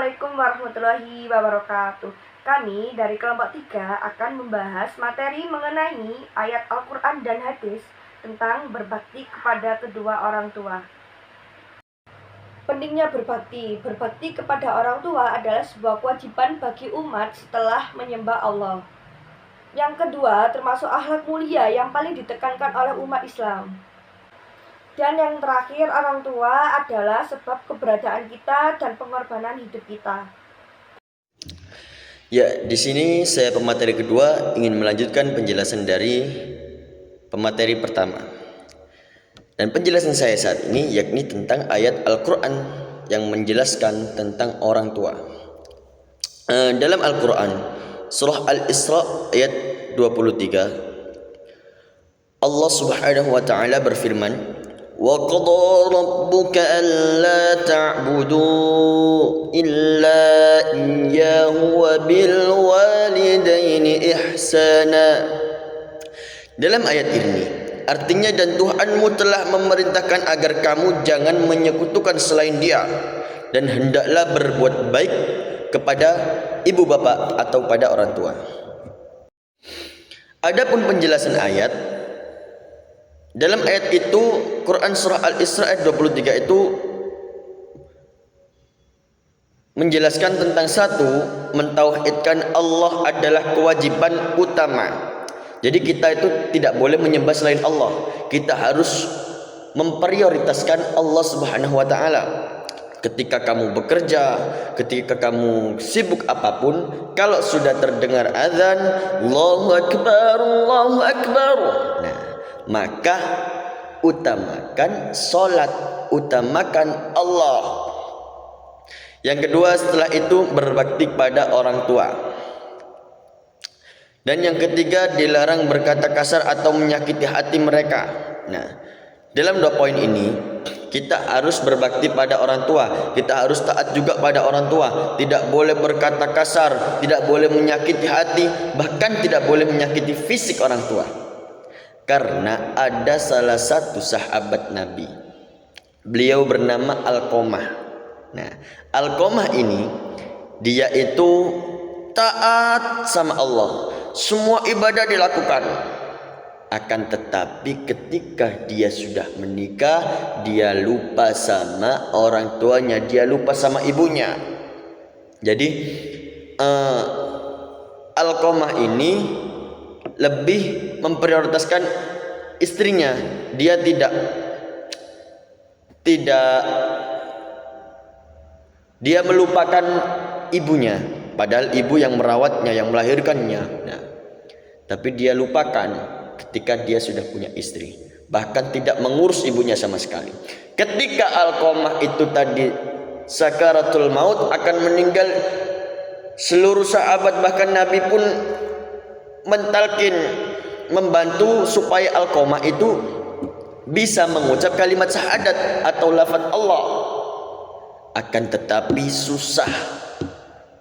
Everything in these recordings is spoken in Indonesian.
Assalamualaikum warahmatullahi wabarakatuh. Kami dari kelompok 3 akan membahas materi mengenai ayat Al-Quran dan hadis tentang berbakti kepada kedua orang tua. Pentingnya berbakti. Berbakti kepada orang tua adalah sebuah kewajiban bagi umat setelah menyembah Allah. Yang kedua, termasuk akhlak mulia yang paling ditekankan oleh umat Islam. Dan yang terakhir, orang tua adalah sebab keberadaan kita dan pengorbanan hidup kita. Ya, di sini saya pemateri kedua ingin melanjutkan penjelasan dari pemateri pertama. Dan penjelasan saya saat ini yakni tentang ayat Al-Quran yang menjelaskan tentang orang tua. Dalam Al-Quran, surah Al-Isra ayat 23, Allah Subhanahu wa taala berfirman, وَقَضَى رَبُّكَ أَلَّا تَعْبُدُوا إِلَّا إِيَّاهُ وَبِالْوَالِدَيْنِ إِحْسَانًا. Dalam ayat ini artinya, dan Tuhanmu telah memerintahkan agar kamu jangan menyekutukan selain Dia, dan hendaklah berbuat baik kepada ibu bapa atau pada orang tua. Adapun penjelasan ayat, dalam ayat itu Quran surah Al-Isra ayat 23 itu menjelaskan tentang satu, mentauhidkan Allah adalah kewajiban utama. Jadi kita itu tidak boleh menyembah selain Allah. Kita harus memprioritaskan Allah Subhanahu wa taala. Ketika kamu bekerja, ketika kamu sibuk apapun, kalau sudah terdengar azan, Allahu Akbar, Allahu Akbar, nah, maka utamakan sholat, utamakan Allah. Yang kedua, setelah itu berbakti pada orang tua. Dan yang ketiga, dilarang berkata kasar atau menyakiti hati mereka. Nah, dalam dua poin ini kita harus berbakti pada orang tua, kita harus taat juga pada orang tua. Tidak boleh berkata kasar, tidak boleh menyakiti hati, bahkan tidak boleh menyakiti fisik orang tua. Karena ada salah satu sahabat Nabi, beliau bernama Alqamah. Nah, Alqamah ini dia itu taat sama Allah, semua ibadah dilakukan. Akan tetapi ketika dia sudah menikah, dia lupa sama orang tuanya, dia lupa sama ibunya. Jadi Alqamah ini lebih memprioritaskan istrinya. Dia dia melupakan ibunya, padahal ibu yang merawatnya, yang melahirkannya. Nah, tapi dia lupakan ketika dia sudah punya istri, bahkan tidak mengurus ibunya sama sekali. Ketika Alqamah itu tadi sakaratul maut, akan meninggal, seluruh sahabat bahkan Nabi pun mentalkin, membantu supaya Alqamah itu bisa mengucap kalimat syahadat atau lafaz Allah. Akan tetapi susah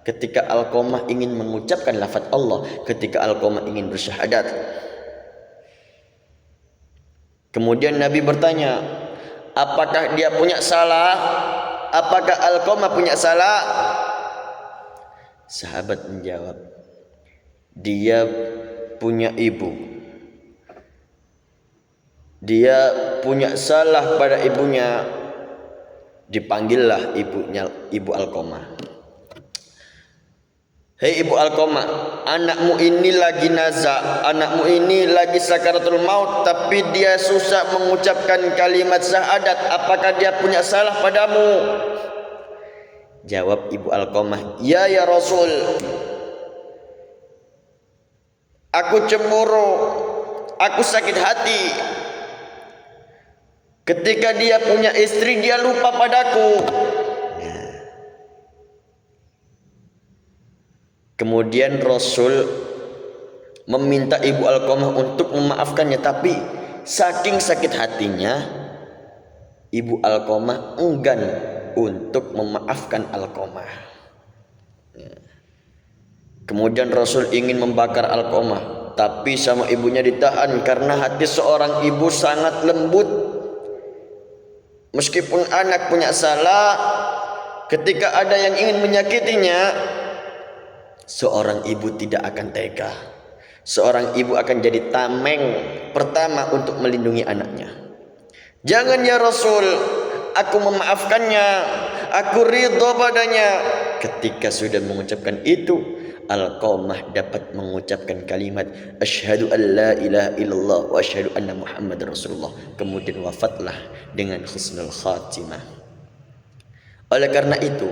ketika Alqamah ingin mengucapkan lafaz Allah, ketika Alqamah ingin bersyahadat. Kemudian Nabi bertanya, apakah dia punya salah? Apakah Alqamah punya salah? Sahabat menjawab, dia punya ibu, dia punya salah pada ibunya. Dipanggillah ibunya, ibu Alqamah. Hei ibu Alqamah, anakmu ini lagi naza, anakmu ini lagi sakaratul maut, tapi dia susah mengucapkan kalimat syahadat. Apakah dia punya salah padamu? Jawab ibu Alqamah, ya Rasul, aku cemburu, aku sakit hati. Ketika dia punya istri, dia lupa padaku. Kemudian Rasul meminta ibu Alqamah untuk memaafkannya, tapi saking sakit hatinya, ibu Alqamah enggan untuk memaafkan Alqamah. Kemudian Rasul ingin membakar Alqamah, tapi sama ibunya ditahan karena hati seorang ibu sangat lembut. Meskipun anak punya salah, ketika ada yang ingin menyakitinya, seorang ibu tidak akan tega. Seorang ibu akan jadi tameng pertama untuk melindungi anaknya. Jangan ya Rasul, aku memaafkannya, aku ridho padanya. Ketika sudah mengucapkan itu, Alqamah dapat mengucapkan kalimat asyhadu an la ilaha illallah wa asyhadu anna Muhammad Rasulullah. Kemudian wafatlah dengan husnul khatimah. Oleh karena itu,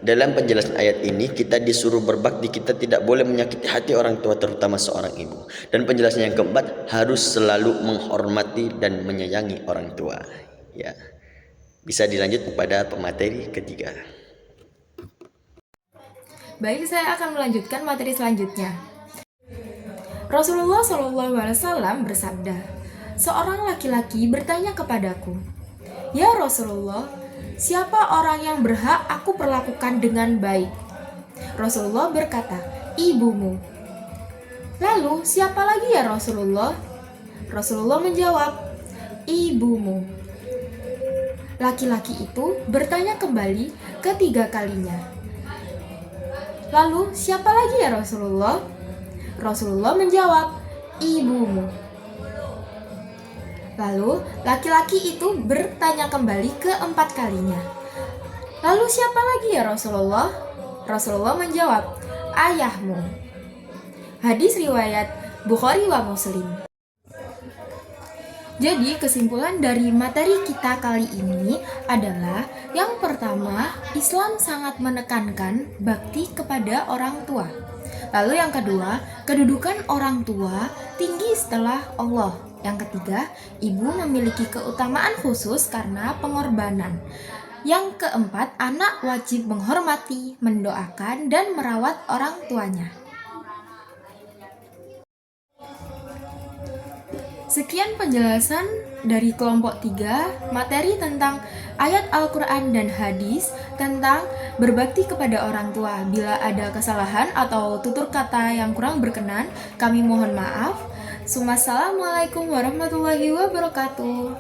dalam penjelasan ayat ini kita disuruh berbakti, kita tidak boleh menyakiti hati orang tua, terutama seorang ibu. Dan penjelasan yang keempat, harus selalu menghormati dan menyayangi orang tua. Ya, bisa dilanjut kepada pemateri ketiga. Baik, saya akan melanjutkan materi selanjutnya. Rasulullah SAW bersabda, seorang laki-laki bertanya kepadaku, "Ya Rasulullah, siapa orang yang berhak aku perlakukan dengan baik?" Rasulullah berkata, "Ibumu." "Lalu siapa lagi ya Rasulullah?" Rasulullah menjawab, "Ibumu." Laki-laki itu bertanya kembali ketiga kalinya, "Lalu siapa lagi ya Rasulullah?" Rasulullah menjawab, "Ibumu." Lalu laki-laki itu bertanya kembali keempat kalinya, "Lalu siapa lagi ya Rasulullah?" Rasulullah menjawab, "Ayahmu." Hadis riwayat Bukhari wa Muslim. Jadi kesimpulan dari materi kita kali ini adalah yang pertama, Islam sangat menekankan bakti kepada orang tua. Lalu yang kedua, kedudukan orang tua tinggi setelah Allah. Yang ketiga, ibu memiliki keutamaan khusus karena pengorbanan. Yang keempat, anak wajib menghormati, mendoakan, dan merawat orang tuanya. Sekian penjelasan dari kelompok 3, materi tentang ayat Al-Quran dan hadis tentang berbakti kepada orang tua. Bila ada kesalahan atau tutur kata yang kurang berkenan, kami mohon maaf. Assalamualaikum warahmatullahi wabarakatuh.